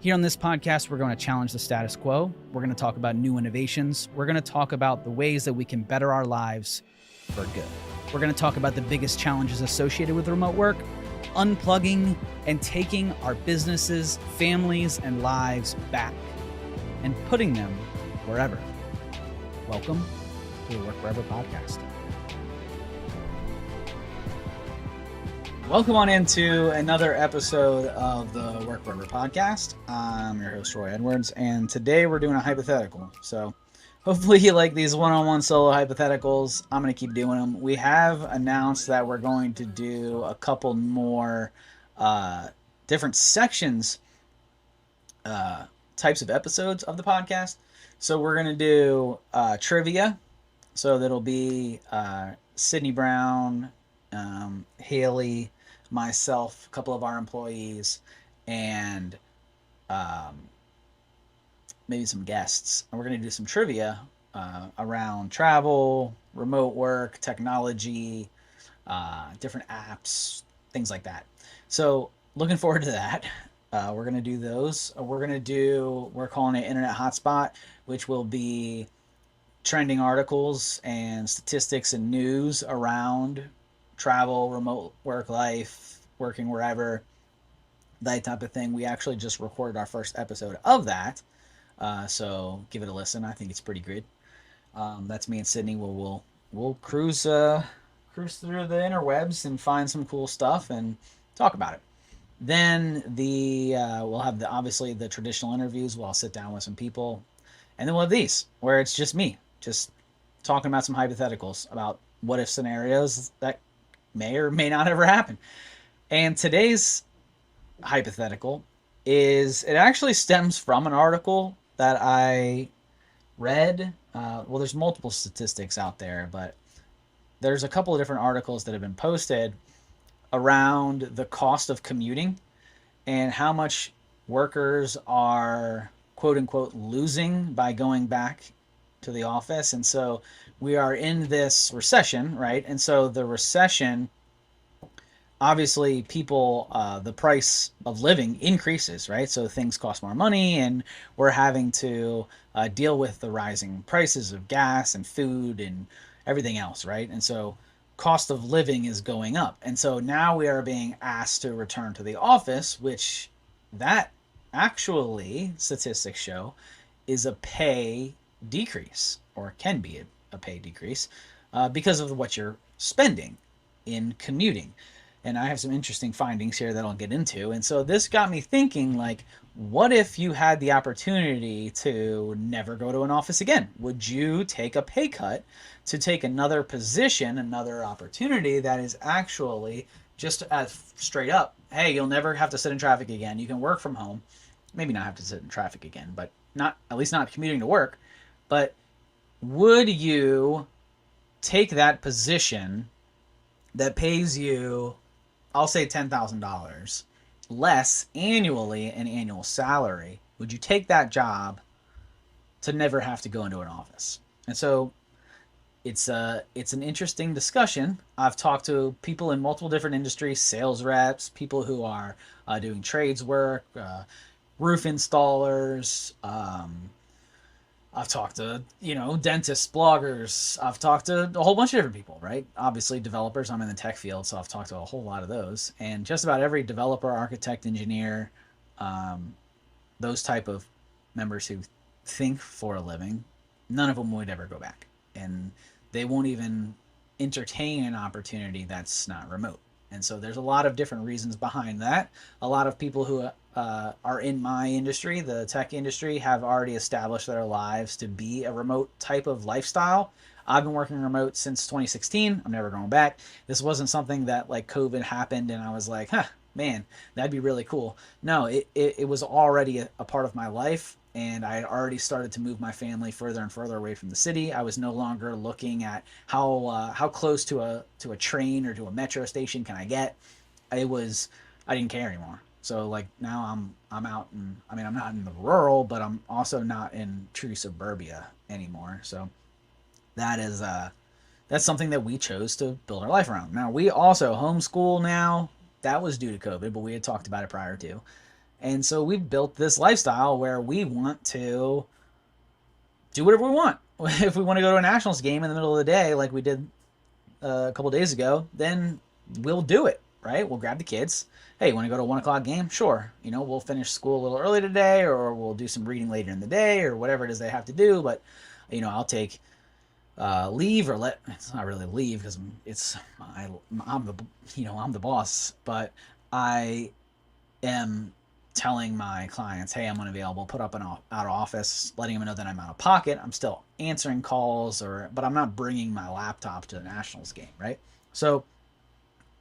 Here on this podcast, we're going to challenge the status quo. We're going to talk about new innovations. We're going to talk about the ways that we can better our lives for good. We're going to talk about the biggest challenges associated with remote work, unplugging and taking our businesses, families, and lives back and putting them wherever. Welcome to the Work Wherever podcast. Welcome on into another episode of the Work Wherever podcast. I'm your host, Roy Edwards, and today we're doing a hypothetical. So hopefully you like these one-on-one solo hypotheticals. I'm going to keep doing them. We have announced that we're going to do a couple more different sections, types of episodes of the podcast. So we're going to do trivia. So that'll be Sydney Brown, Haley, myself, a couple of our employees, and maybe some guests. And we're going to do some trivia around travel, remote work, technology, different apps, things like that. So looking forward to that. We're going to do those. We're calling it Internet Hotspot, which will be trending articles and statistics and news around travel, remote work life, working wherever, that type of thing. We actually just recorded our first episode of that, so give it a listen. I think it's pretty good. That's me and Sydney. We'll cruise through the interwebs and find some cool stuff and talk about it. Then we'll have obviously the traditional interviews. I'll sit down with some people, and then we'll have these where it's just me, just talking about some hypotheticals about what if scenarios that may or may not ever happen. And today's hypothetical it actually stems from an article that I read. There's multiple statistics out there, but there's a couple of different articles that have been posted around the cost of commuting and how much workers are quote unquote losing by going back to the office. And so we are in this recession, right? And so the recession, obviously people, the price of living increases, right? So things cost more money, and we're having to deal with the rising prices of gas and food and everything else, right? And so cost of living is going up. And so now we are being asked to return to the office, which that actually statistics show is a pay decrease, or can be a pay decrease, because of what you're spending in commuting. And I have some interesting findings here that I'll get into. And so this got me thinking, like, what if you had the opportunity to never go to an office again? Would you take a pay cut to take another position, another opportunity that is actually just as straight up, hey, you'll never have to sit in traffic again. You can work from home. Maybe not have to sit in traffic again, but at least not commuting to work. But would you take that position that pays you, I'll say $10,000 less annually in annual salary? Would you take that job to never have to go into an office? And so it's an interesting discussion. I've talked to people in multiple different industries, sales reps, people who are doing trades work, roof installers, I've talked to, dentists, bloggers. I've talked to a whole bunch of different people, right? Obviously developers. I'm in the tech field, so I've talked to a whole lot of those. And just about every developer, architect, engineer, those type of members who think for a living, none of them would ever go back. And they won't even entertain an opportunity that's not remote. And so there's a lot of different reasons behind that. A lot of people who are in my industry, the tech industry, have already established their lives to be a remote type of lifestyle. I've been working remote since 2016. I'm never going back. This wasn't something that like COVID happened and I was like, man, that'd be really cool. No, it was already a part of my life. And I had already started to move my family further and further away from the city. I was no longer looking at how close to a train or to a metro station can I get. I didn't care anymore. So like now I'm out, and I'm not in the rural, but I'm also not in true suburbia anymore. So that's something that we chose to build our life around. Now we also homeschool now. That was due to COVID, but we had talked about it prior to. And so we've built this lifestyle where we want to do whatever we want. If we want to go to a Nationals game in the middle of the day, like we did a couple days ago, then we'll do it, right? We'll grab the kids. Hey, you want to go to a 1 o'clock game? Sure. We'll finish school a little early today, or we'll do some reading later in the day, or whatever it is they have to do. But, I'll take leave, or it's not really leave because I'm the boss, but I am telling my clients, hey, I'm unavailable, put up an out of office, letting them know that I'm out of pocket. I'm still answering calls, but I'm not bringing my laptop to the Nationals game, right? So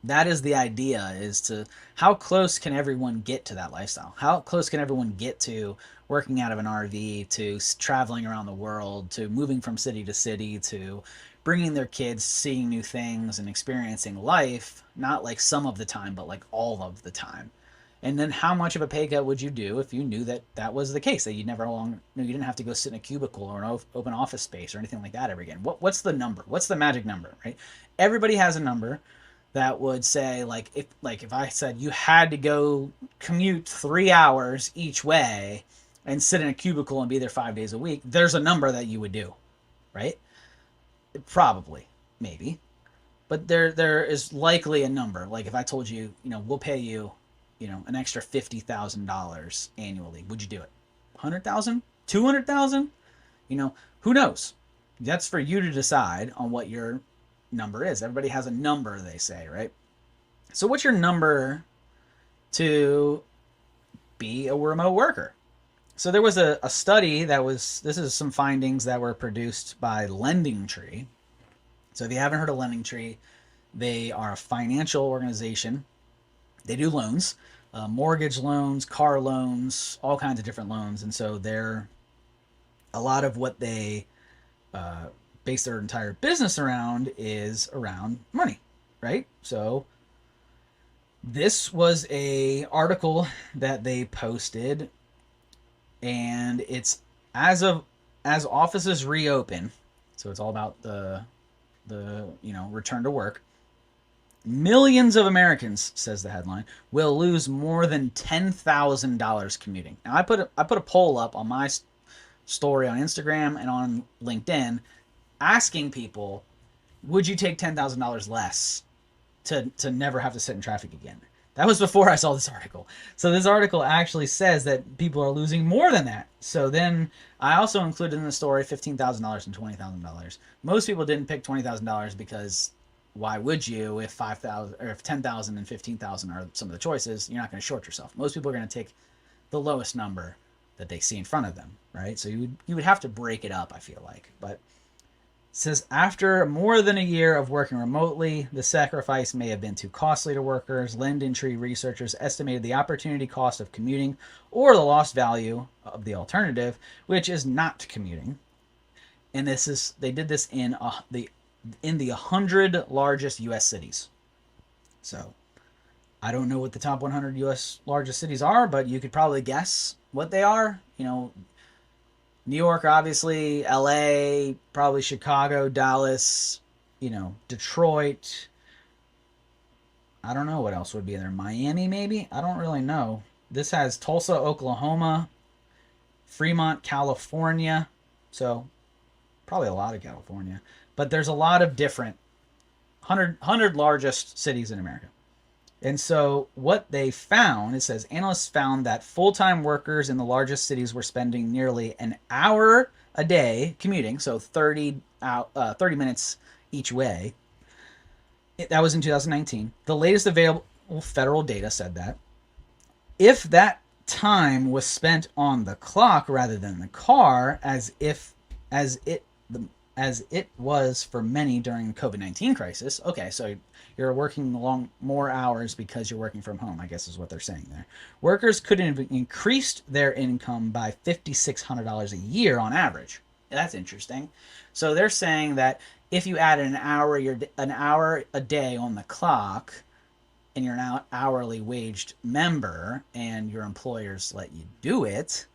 that is the idea, is to how close can everyone get to that lifestyle? How close can everyone get to working out of an RV, to traveling around the world, to moving from city to city, to bringing their kids, seeing new things and experiencing life, not like some of the time, but like all of the time. And then how much of a pay cut would you do if you knew that that was the case, that you didn't have to go sit in a cubicle or an open office space or anything like that ever again? What's the number? What's the magic number, right? Everybody has a number that would say, if I said you had to go commute 3 hours each way and sit in a cubicle and be there 5 days a week, there's a number that you would do, right? Probably, maybe, but there is likely a number. Like if I told you, we'll pay you, an extra $50,000 annually, would you do it? 100,000, 200,000? Who knows? That's for you to decide on what your number is. Everybody has a number, they say, right? So what's your number to be a remote worker? So there was a study this is some findings that were produced by LendingTree. So if you haven't heard of LendingTree, they are a financial organization. They do loans, mortgage loans, car loans, all kinds of different loans. And so a lot of what they base their entire business around is around money, right? So this was a article that they posted, and it's as offices reopen. So it's all about the return to work. Millions of Americans, says the headline, will lose more than $10,000 commuting. Now I put a poll up on my story on Instagram and on LinkedIn, asking people, would you take $10,000 less to never have to sit in traffic again? That was before I saw this article. So this article actually says that people are losing more than that. So then I also included in the story $15,000 and $20,000. Most people didn't pick $20,000 because why would you, if 5,000 or if 10,000 and 15,000 are some of the choices? You're not going to short yourself. Most people are going to take the lowest number that they see in front of them, right? So you would have to break it up, I feel like. But says after more than a year of working remotely, the sacrifice may have been too costly to workers. LendingTree researchers estimated the opportunity cost of commuting, or the lost value of the alternative, which is not commuting. And they did this in the 100 largest U.S. cities. So I don't know what the top 100 U.S. largest cities are, but you could probably guess what they are. New York, obviously, LA, probably Chicago, Dallas, Detroit. I don't know what else would be there. Miami, maybe? I don't really know. This has Tulsa, Oklahoma, Fremont, California. So probably a lot of California. But there's a lot of different 100 largest cities in America. And so what they found, it says, analysts found that full-time workers in the largest cities were spending nearly an hour a day commuting, so 30 minutes each way. That was in 2019. The latest available federal data said that. If that time was spent on the clock rather than the car, as it was for many during the COVID-19 crisis. Okay, so you're working more hours because you're working from home, I guess is what they're saying there. Workers could have increased their income by $5,600 a year on average. That's interesting. So they're saying that if you add an hour a day on the clock, and you're an hourly waged member, and your employers let you do it,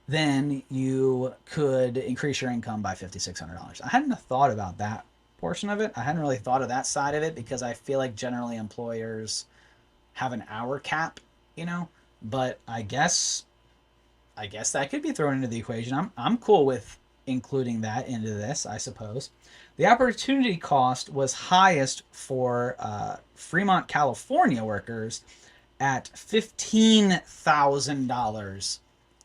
then you could increase your income by $5,600. I hadn't thought about that portion of it. I hadn't really thought of that side of it because I feel like generally employers have an hour cap, but I guess that could be thrown into the equation. I'm cool with including that into this, I suppose. The opportunity cost was highest for Fremont, California workers at $15,000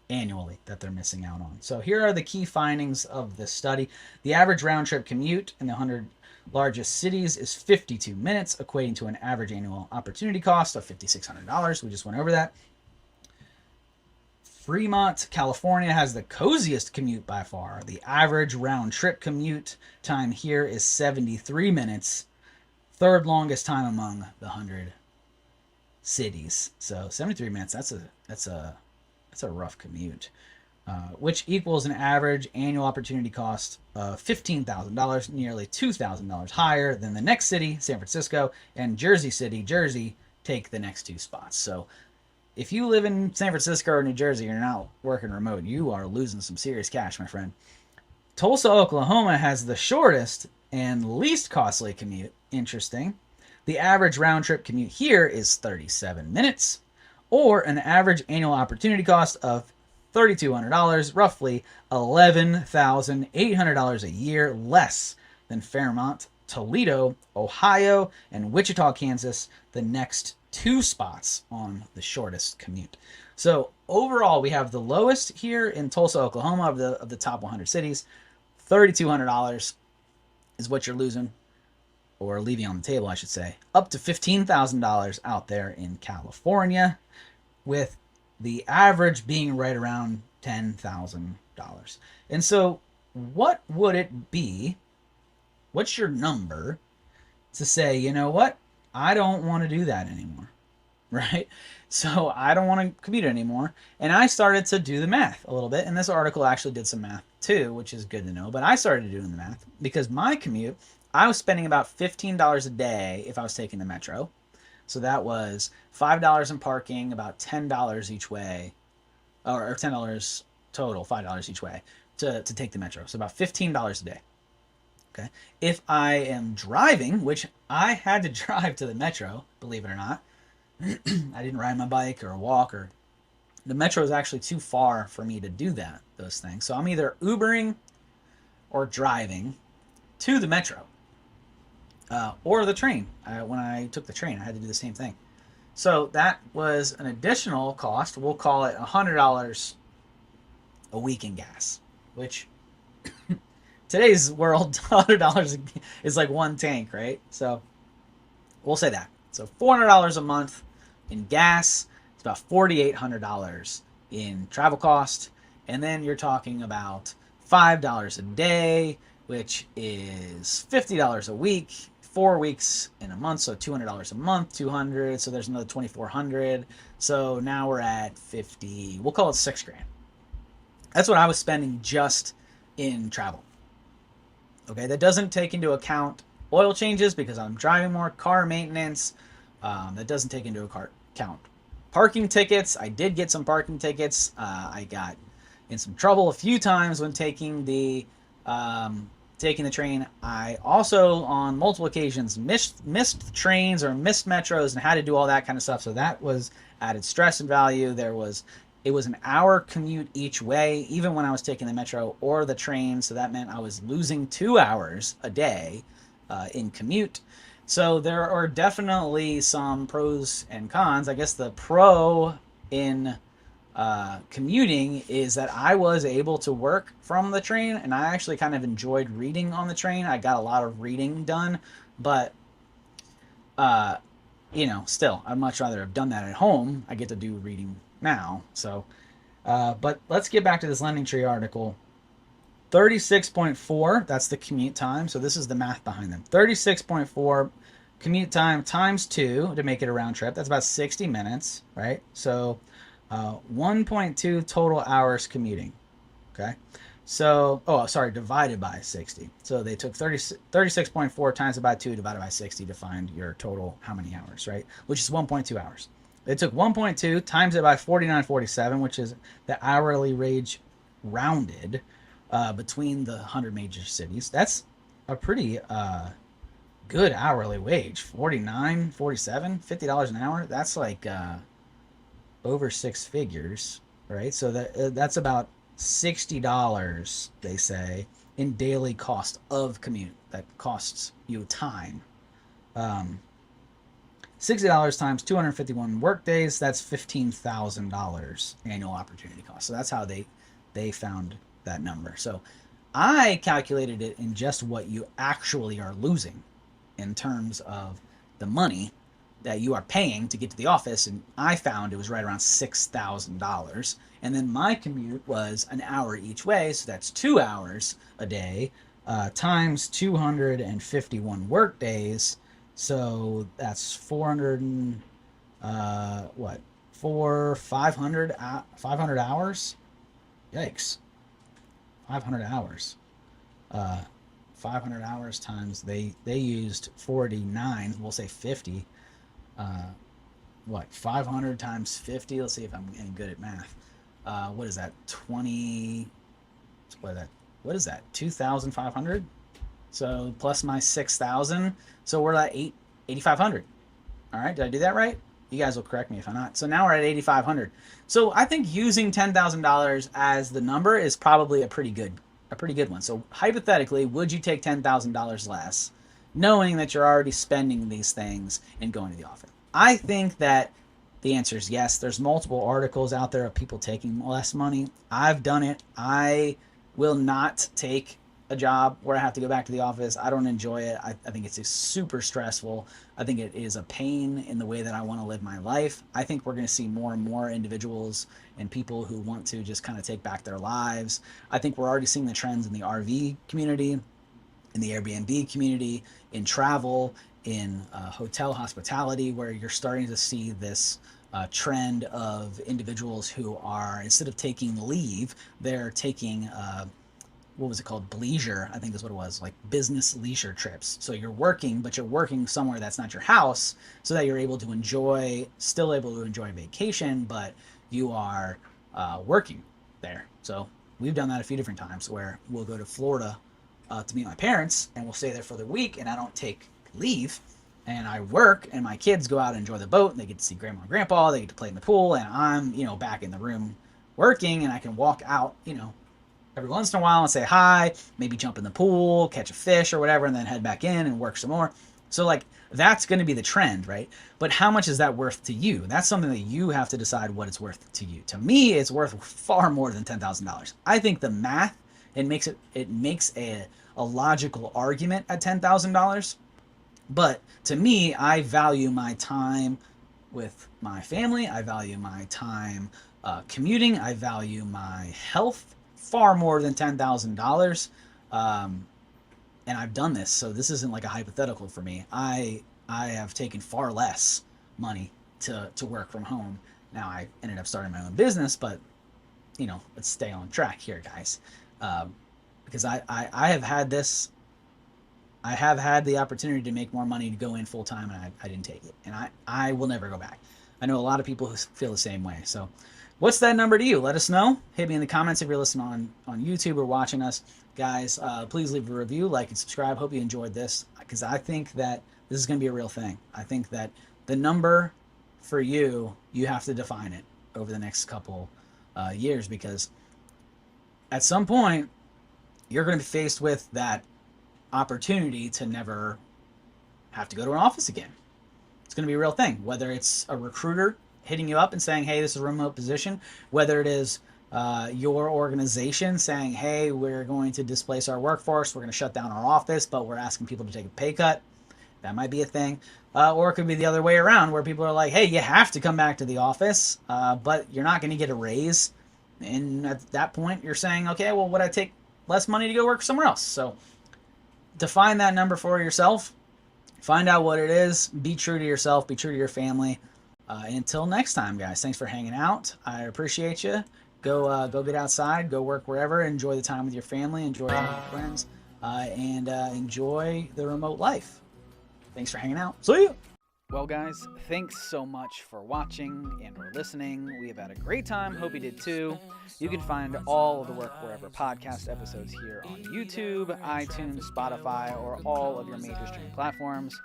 annually that they're missing out on. So here are the key findings of this study. The average round trip commute in the 100 largest cities is 52 minutes, equating to an average annual opportunity cost of $5,600. We just went over that. Fremont, California has the coziest commute by far. The average round trip commute time here is 73 minutes, third longest time among the 100 cities. So 73 minutes, that's a rough commute. Which equals an average annual opportunity cost of $15,000, nearly $2,000 higher than the next city, San Francisco, and Jersey City, Jersey, take the next two spots. So if you live in San Francisco or New Jersey and you're not working remote, you are losing some serious cash, my friend. Tulsa, Oklahoma has the shortest and least costly commute. Interesting. The average round trip commute here is 37 minutes, or an average annual opportunity cost of $3,200, roughly $11,800 a year less than Fairmont, Toledo, Ohio, and Wichita, Kansas, the next two spots on the shortest commute. So overall, we have the lowest here in Tulsa, Oklahoma of the top 100 cities. $3,200 is what you're losing, or leaving on the table, I should say. Up to $15,000 out there in California, with the average being right around $10,000. And so, what would it be? What's your number to say, you know what? I don't want to do that anymore, right? So I don't want to commute anymore. And I started to do the math a little bit. And this article actually did some math too, which is good to know. But I started doing the math because my commute, I was spending about $15 a day if I was taking the metro. So that was $5 in parking, about $10 each way, or $10 total, $5 each way to take the metro. So about $15 a day. Okay. If I am driving, which I had to drive to the metro, believe it or not, I didn't ride my bike or walk, or the metro is actually too far for me to do those things. So I'm either Ubering or driving to the metro, or the train. When I took the train, I had to do the same thing. So that was an additional cost. We'll call it $100 a week in gas, which today's world, $100 is like one tank, right? So we'll say that. So $400 a month in gas. It's about $4,800 in travel cost. And then you're talking about $5 a day, which is $50 a week, 4 weeks in a month. So $200 a month, 200. So there's another 2,400. So now we're at 50. We'll call it $6,000. That's what I was spending just in travel. Okay, that doesn't take into account oil changes because I'm driving more, car maintenance. That doesn't take into account parking tickets. I did get some parking tickets. I got in some trouble a few times when taking the train. I also, on multiple occasions, missed trains or missed metros and had to do all that kind of stuff. So that was added stress and value. It was an hour commute each way, even when I was taking the metro or the train. So that meant I was losing 2 hours a day in commute. So there are definitely some pros and cons. I guess the pro in commuting is that I was able to work from the train, and I actually kind of enjoyed reading on the train. I got a lot of reading done, but still, I'd much rather have done that at home. I get to do reading now. So, but let's get back to this LendingTree article. 36.4, that's the commute time. So this is the math behind them. 36.4 commute time times 2 to make it a round trip. That's about 60 minutes, right? So 1.2 total hours commuting. Okay. So, divided by 60. So they took 36.4 times by 2 divided by 60 to find your total how many hours, right? Which is 1.2 hours. They took 1.2 times it by 49.47, which is the hourly wage rounded between the 100 major cities. That's a pretty good hourly wage. 49, 47, $50 an hour. That's like over six figures, right? So that's about $60, they say, in daily cost of commute. That costs you time. Um, $60 times 251 work days, that's $15,000 annual opportunity cost. So that's how they found that number. So I calculated it in just what you actually are losing in terms of the money that you are paying to get to the office, and I found it was right around $6,000. And then my commute was an hour each way, so that's 2 hours a day times 251 work days. So that's 400 and what? 500 hours. Yikes! 500 hours. Uh, 500 hours times they used 49. We'll say 50. Uh, what? 500 times 50. Let's see if I'm any good at math. What is that? 20. What is that? What is that? 2,500. So plus my 6,000. So we're at 8,500. All right, did I do that right? You guys will correct me if I'm not. So now we're at 8,500. So I think using $10,000 as the number is probably a pretty good one. So hypothetically, would you take $10,000 less, knowing that you're already spending these things and going to the office? I think that the answer is yes. There's multiple articles out there of people taking less money. I've done it. I will not take a job where I have to go back to the office. I don't enjoy it. I think it's super stressful. I think it is a pain in the way that I want to live my life. I think we're going to see more and more individuals and people who want to just kind of take back their lives. I think we're already seeing the trends in the RV community, in the Airbnb community, in travel, in hotel hospitality, where you're starting to see this trend of individuals who are, instead of taking leave, they're taking what was it called? Bleisure, I think is what it was, like business leisure trips. So you're working, but you're working somewhere that's not your house, so that you're able to still able to enjoy vacation, but you are working there. So we've done that a few different times where we'll go to Florida to meet my parents, and we'll stay there for the week, and I don't take leave, and I work, and my kids go out and enjoy the boat, and they get to see grandma and grandpa, they get to play in the pool, and I'm, back in the room working, and I can walk out, every once in a while and say hi, maybe jump in the pool, catch a fish or whatever, and then head back in and work some more. So that's going to be the trend, right? But how much is that worth to you? That's something that you have to decide what it's worth to you. To me, it's worth far more than $10,000. I think the math, it makes a logical argument at $10,000. But to me, I value my time with my family. I value my time commuting. I value my health far more than $10,000. And I've done this, so this isn't like a hypothetical for me. I have taken far less money to work from home. Now I ended up starting my own business, but let's stay on track here, guys. Because I have had this. I have had the opportunity to make more money to go in full time, and I didn't take it. And I will never go back. I know a lot of people who feel the same way. So what's that number to you? Let us know. Hit me in the comments if you're listening on YouTube or watching us. Guys, please leave a review, like, and subscribe. Hope you enjoyed this, because I think that this is going to be a real thing. I think that the number for you have to define it over the next couple years, because at some point, you're going to be faced with that opportunity to never have to go to an office again. It's going to be a real thing, whether it's a recruiter hitting you up and saying, hey, this is a remote position, whether it is your organization saying, hey, we're going to displace our workforce, we're going to shut down our office, but we're asking people to take a pay cut. That might be a thing. Or it could be the other way around, where people are like, hey, you have to come back to the office, but you're not going to get a raise. And at that point, you're saying, okay, well, would I take less money to go work somewhere else? So define that number for yourself. Find out what it is. Be true to yourself. Be true to your family. Until next time, guys, thanks for hanging out. I appreciate you. Go get outside. Go work wherever. Enjoy the time with your family. Enjoy time with your friends. And enjoy the remote life. Thanks for hanging out. See you. Well, guys, thanks so much for watching and or listening. We have had a great time. Hope you did too. You can find all of the Work Wherever podcast episodes here on YouTube, iTunes, Spotify, or all of your major streaming platforms,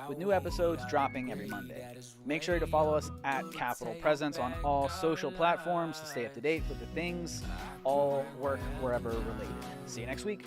with new episodes dropping every Monday. Make sure to follow us at Capital Presence on all social platforms to stay up to date with the things all Work Wherever related. See you next week.